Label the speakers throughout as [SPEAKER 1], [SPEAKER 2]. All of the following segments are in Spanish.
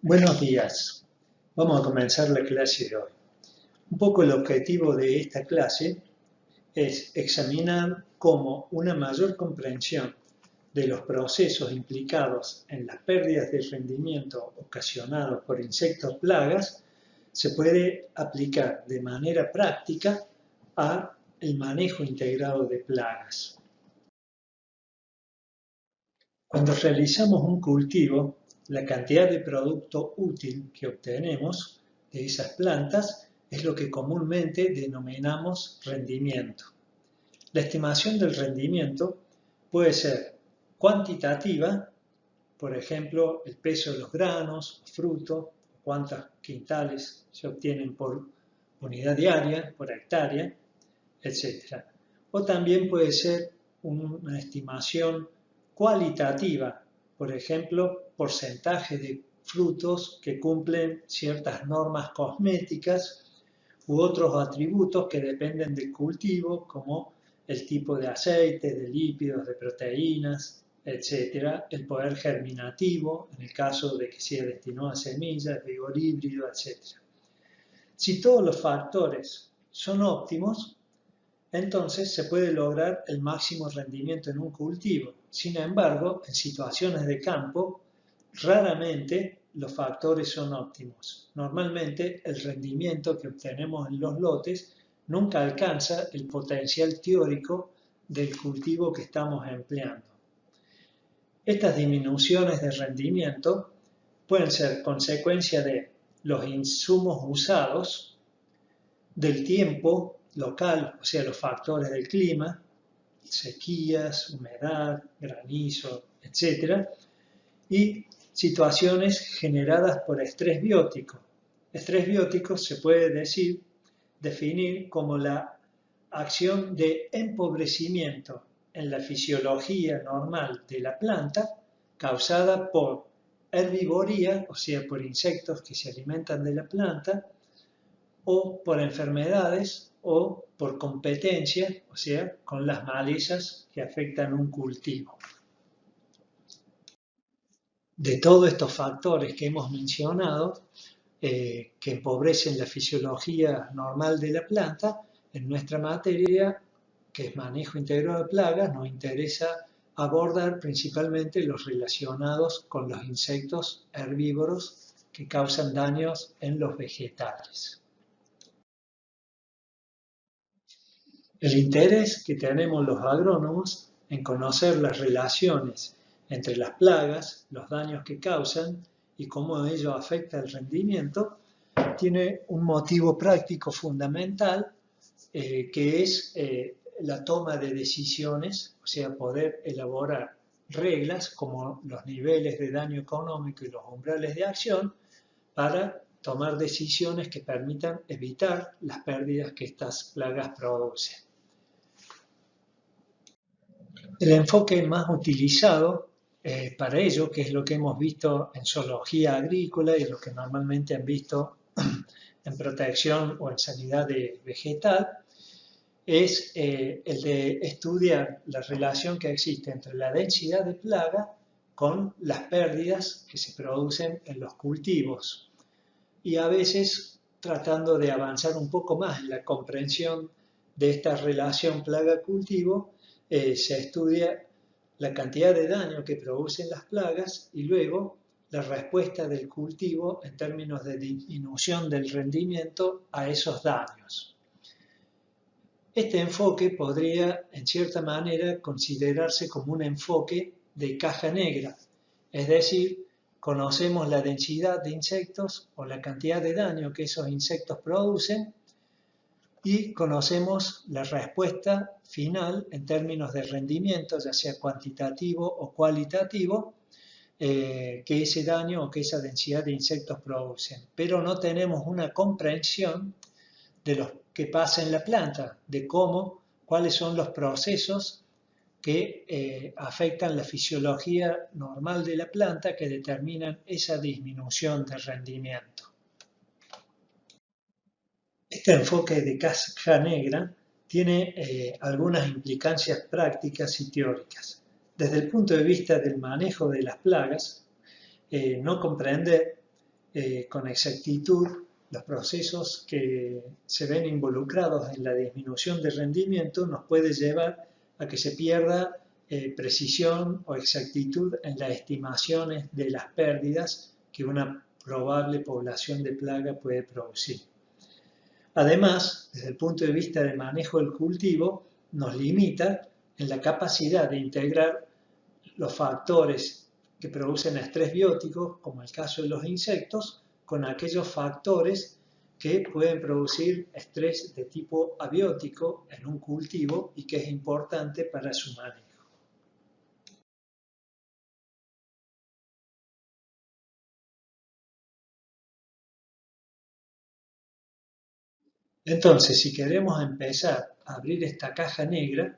[SPEAKER 1] Buenos días. Vamos a comenzar la clase de hoy. Un poco el objetivo de esta clase es examinar cómo una mayor comprensión de los procesos implicados en las pérdidas de rendimiento ocasionados por insectos plagas se puede aplicar de manera práctica al manejo integrado de plagas. Cuando realizamos un cultivo, la cantidad de producto útil que obtenemos de esas plantas es lo que comúnmente denominamos rendimiento. La estimación del rendimiento puede ser cuantitativa, por ejemplo, el peso de los granos, fruto, cuántos quintales se obtienen por unidad diaria, por hectárea, etc. O también puede ser una estimación cualitativa, por ejemplo, porcentaje de frutos que cumplen ciertas normas cosméticas u otros atributos que dependen del cultivo, como el tipo de aceite, de lípidos, de proteínas, etc. El poder germinativo, en el caso de que sea destinado a semillas, vigor híbrido, etc. Si todos los factores son óptimos, entonces se puede lograr el máximo rendimiento en un cultivo. Sin embargo, en situaciones de campo, raramente los factores son óptimos. Normalmente el rendimiento que obtenemos en los lotes nunca alcanza el potencial teórico del cultivo que estamos empleando. Estas disminuciones de rendimiento pueden ser consecuencia de los insumos usados, del tiempo local, o sea, los factores del clima, sequías, humedad, granizo, etc. Y situaciones generadas por estrés biótico. Estrés biótico se puede definir como la acción de empobrecimiento en la fisiología normal de la planta causada por herbivoría, o sea, por insectos que se alimentan de la planta, o por enfermedades o por competencia, o sea, con las malezas que afectan un cultivo. De todos estos factores que hemos mencionado, que empobrecen la fisiología normal de la planta, en nuestra materia, que es manejo integrado de plagas, nos interesa abordar principalmente los relacionados con los insectos herbívoros que causan daños en los vegetales. El interés que tenemos los agrónomos en conocer las relaciones entre las plagas, los daños que causan y cómo ello afecta el rendimiento, tiene un motivo práctico fundamental que es la toma de decisiones, o sea, poder elaborar reglas como los niveles de daño económico y los umbrales de acción para tomar decisiones que permitan evitar las pérdidas que estas plagas producen. El enfoque más utilizado para ello, que es lo que hemos visto en zoología agrícola y lo que normalmente han visto en protección o en sanidad vegetal, es el de estudiar la relación que existe entre la densidad de plaga con las pérdidas que se producen en los cultivos. Y a veces tratando de avanzar un poco más en la comprensión de esta relación plaga-cultivo, se estudia la cantidad de daño que producen las plagas y luego la respuesta del cultivo en términos de disminución del rendimiento a esos daños. Este enfoque podría, en cierta manera, considerarse como un enfoque de caja negra, es decir, conocemos la densidad de insectos o la cantidad de daño que esos insectos producen y conocemos la respuesta final en términos de rendimiento, ya sea cuantitativo o cualitativo, que ese daño o que esa densidad de insectos producen. Pero no tenemos una comprensión de lo que pasa en la planta, de cuáles son los procesos que afectan la fisiología normal de la planta que determinan esa disminución de rendimiento. Este enfoque de caja negra tiene algunas implicancias prácticas y teóricas. Desde el punto de vista del manejo de las plagas, no comprender con exactitud los procesos que se ven involucrados en la disminución de rendimiento nos puede llevar a que se pierda precisión o exactitud en las estimaciones de las pérdidas que una probable población de plaga puede producir. Además, desde el punto de vista del manejo del cultivo, nos limita en la capacidad de integrar los factores que producen estrés biótico, como el caso de los insectos, con aquellos factores que pueden producir estrés de tipo abiótico en un cultivo y que es importante para su manejo. Entonces, si queremos empezar a abrir esta caja negra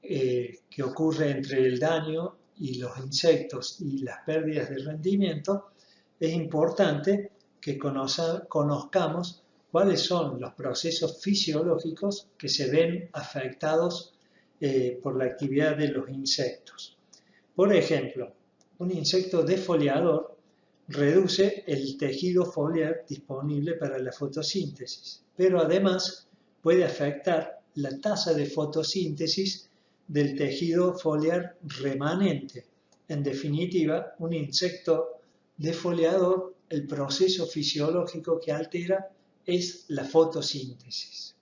[SPEAKER 1] que ocurre entre el daño y los insectos y las pérdidas de rendimiento, es importante que conozcamos cuáles son los procesos fisiológicos que se ven afectados por la actividad de los insectos. Por ejemplo, un insecto defoliador reduce el tejido foliar disponible para la fotosíntesis, pero además puede afectar la tasa de fotosíntesis del tejido foliar remanente. En definitiva, un insecto defoliador, el proceso fisiológico que altera es la fotosíntesis.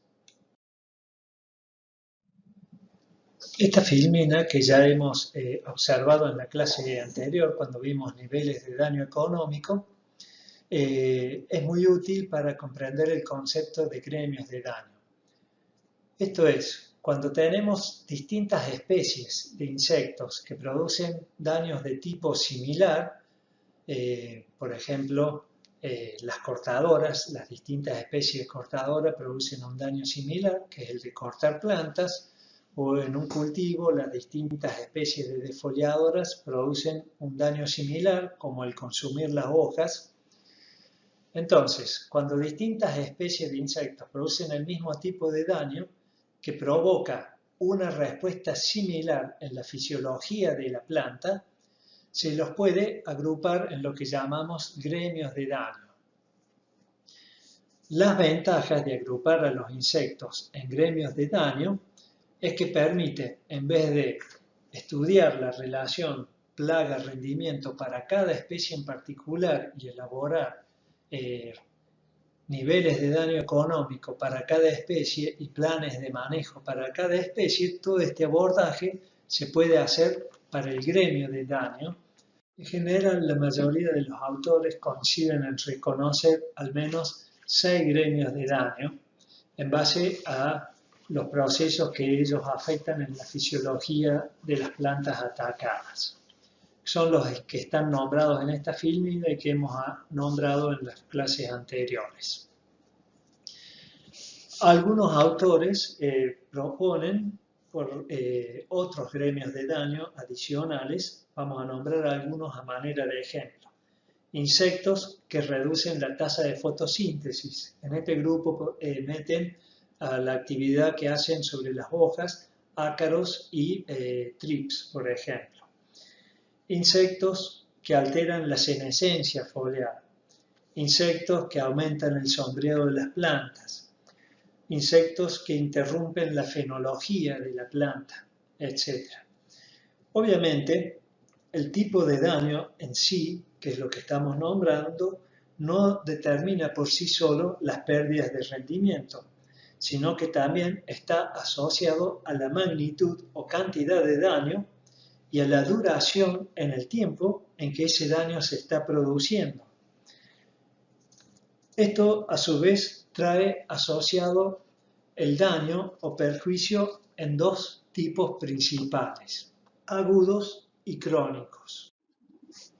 [SPEAKER 1] Esta filmina que ya hemos observado en la clase anterior cuando vimos niveles de daño económico, es muy útil para comprender el concepto de gremios de daño. Esto es, cuando tenemos distintas especies de insectos que producen daños de tipo similar, por ejemplo, las cortadoras, las distintas especies de cortadora producen un daño similar, que es el de cortar plantas, o en un cultivo las distintas especies de defoliadoras producen un daño similar, como el consumir las hojas. Entonces, cuando distintas especies de insectos producen el mismo tipo de daño, que provoca una respuesta similar en la fisiología de la planta, se los puede agrupar en lo que llamamos gremios de daño. Las ventajas de agrupar a los insectos en gremios de daño es que permite, en vez de estudiar la relación plaga-rendimiento para cada especie en particular y elaborar niveles de daño económico para cada especie y planes de manejo para cada especie, todo este abordaje se puede hacer para el gremio de daño. En general, la mayoría de los autores coinciden en reconocer al menos 6 gremios de daño en base a los procesos que ellos afectan en la fisiología de las plantas atacadas. Son los que están nombrados en esta filmina y que hemos nombrado en las clases anteriores. Algunos autores proponen otros gremios de daño adicionales. Vamos a nombrar algunos a manera de ejemplo. Insectos que reducen la tasa de fotosíntesis. En este grupo meten a la actividad que hacen sobre las hojas, ácaros y trips, por ejemplo. Insectos que alteran la senescencia foliar. Insectos que aumentan el sombreado de las plantas. Insectos que interrumpen la fenología de la planta, etc. Obviamente, el tipo de daño en sí, que es lo que estamos nombrando, no determina por sí solo las pérdidas de rendimiento, sino que también está asociado a la magnitud o cantidad de daño y a la duración en el tiempo en que ese daño se está produciendo. Esto, a su vez, trae asociado el daño o perjuicio en dos tipos principales, agudos y crónicos.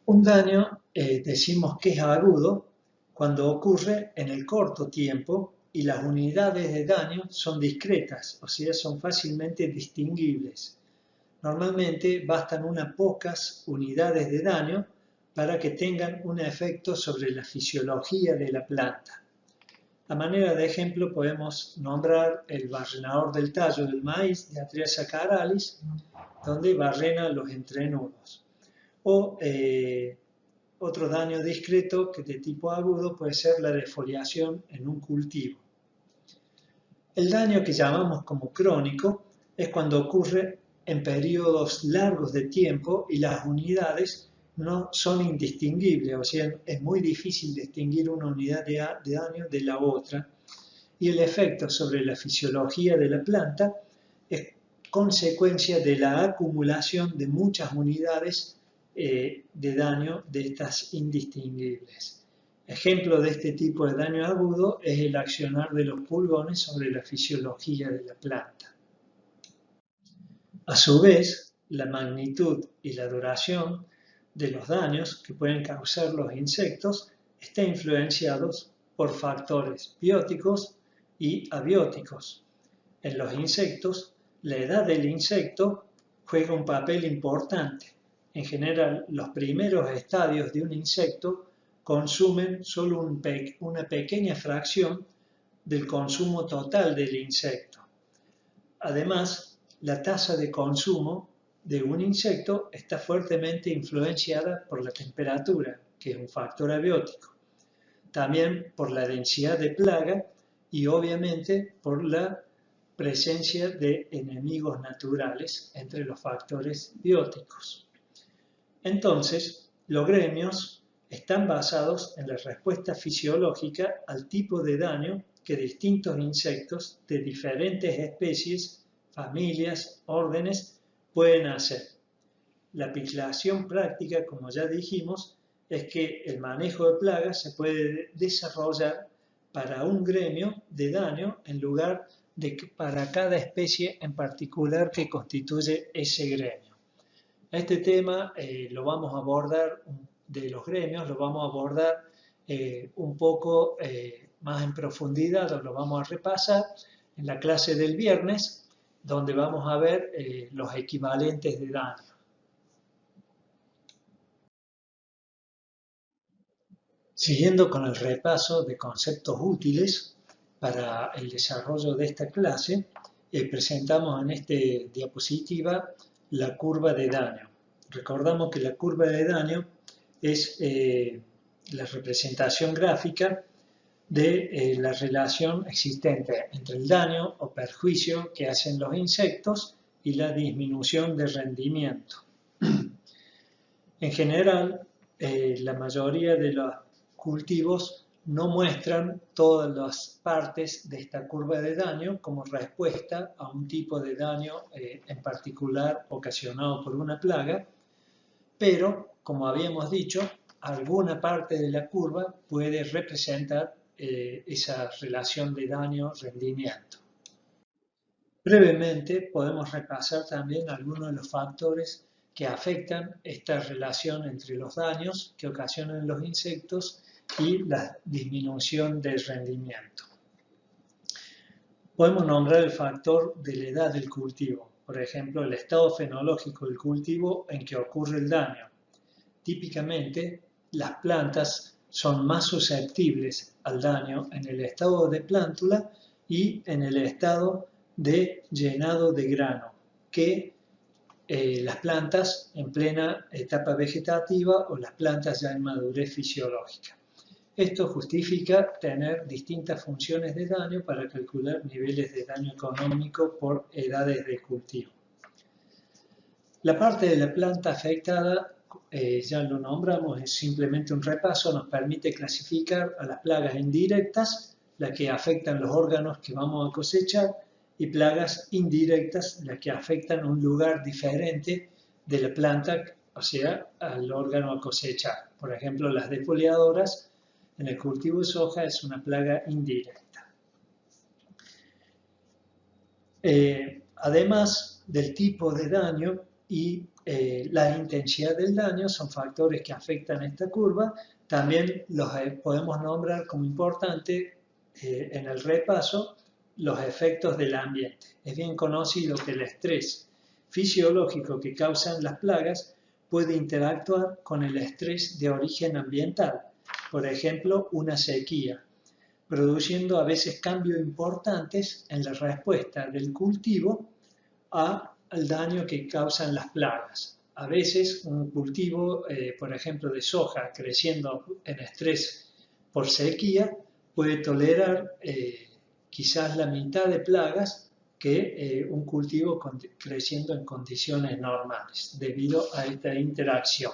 [SPEAKER 1] Un daño decimos que es agudo cuando ocurre en el corto tiempo y las unidades de daño son discretas, o sea, son fácilmente distinguibles. Normalmente bastan unas pocas unidades de daño para que tengan un efecto sobre la fisiología de la planta. A manera de ejemplo podemos nombrar el barrenador del tallo del maíz de Atria saccharalis, donde barrena los entrenudos. O Otro daño discreto que de tipo agudo puede ser la defoliación en un cultivo. El daño que llamamos como crónico es cuando ocurre en periodos largos de tiempo y las unidades no son indistinguibles, o sea, es muy difícil distinguir una unidad de daño de la otra, y el efecto sobre la fisiología de la planta es consecuencia de la acumulación de muchas unidades de daño de estas indistinguibles. Ejemplo de este tipo de daño agudo es el accionar de los pulgones sobre la fisiología de la planta. A su vez, la magnitud y la duración de los daños que pueden causar los insectos está influenciados por factores bióticos y abióticos. En los insectos, la edad del insecto juega un papel importante. En general, los primeros estadios de un insecto consumen solo una pequeña fracción del consumo total del insecto. Además, la tasa de consumo de un insecto está fuertemente influenciada por la temperatura, que es un factor abiótico, también por la densidad de plaga y obviamente por la presencia de enemigos naturales entre los factores bióticos. Entonces, los gremios están basados en la respuesta fisiológica al tipo de daño que distintos insectos de diferentes especies, familias, órdenes pueden hacer. La aplicación práctica, como ya dijimos, es que el manejo de plagas se puede desarrollar para un gremio de daño en lugar de para cada especie en particular que constituye ese gremio. Este tema lo vamos a abordar de los gremios, lo vamos a abordar un poco más en profundidad, o lo vamos a repasar en la clase del viernes, donde vamos a ver los equivalentes de daño. Siguiendo con el repaso de conceptos útiles para el desarrollo de esta clase, presentamos en esta diapositiva la curva de daño. Recordamos que la curva de daño es la representación gráfica de la relación existente entre el daño o perjuicio que hacen los insectos y la disminución de rendimiento. En general, la mayoría de los cultivos no muestran todas las partes de esta curva de daño como respuesta a un tipo de daño en particular ocasionado por una plaga, pero, como habíamos dicho, alguna parte de la curva puede representar esa relación de daño-rendimiento. Brevemente, podemos repasar también algunos de los factores que afectan esta relación entre los daños que ocasionan los insectos y la disminución del rendimiento. Podemos nombrar el factor de la edad del cultivo, por ejemplo, el estado fenológico del cultivo en que ocurre el daño. Típicamente, las plantas son más susceptibles al daño en el estado de plántula y en el estado de llenado de grano que las plantas en plena etapa vegetativa o las plantas ya en madurez fisiológica. Esto justifica tener distintas funciones de daño para calcular niveles de daño económico por edades de cultivo. La parte de la planta afectada, ya lo nombramos, es simplemente un repaso, nos permite clasificar a las plagas indirectas, las que afectan los órganos que vamos a cosechar, y plagas indirectas, las que afectan un lugar diferente de la planta, o sea, al órgano a cosechar. Por ejemplo, las defoliadoras en el cultivo de soja es una plaga indirecta. Además del tipo de daño y la intensidad del daño son factores que afectan esta curva, también los podemos nombrar como importante en el repaso los efectos del ambiente. Es bien conocido que el estrés fisiológico que causan las plagas puede interactuar con el estrés de origen ambiental, por ejemplo, una sequía, produciendo a veces cambios importantes en la respuesta del cultivo al daño que causan las plagas. A veces un cultivo, por ejemplo, de soja creciendo en estrés por sequía, puede tolerar quizás la mitad de plagas que un cultivo creciendo en condiciones normales, debido a esta interacción.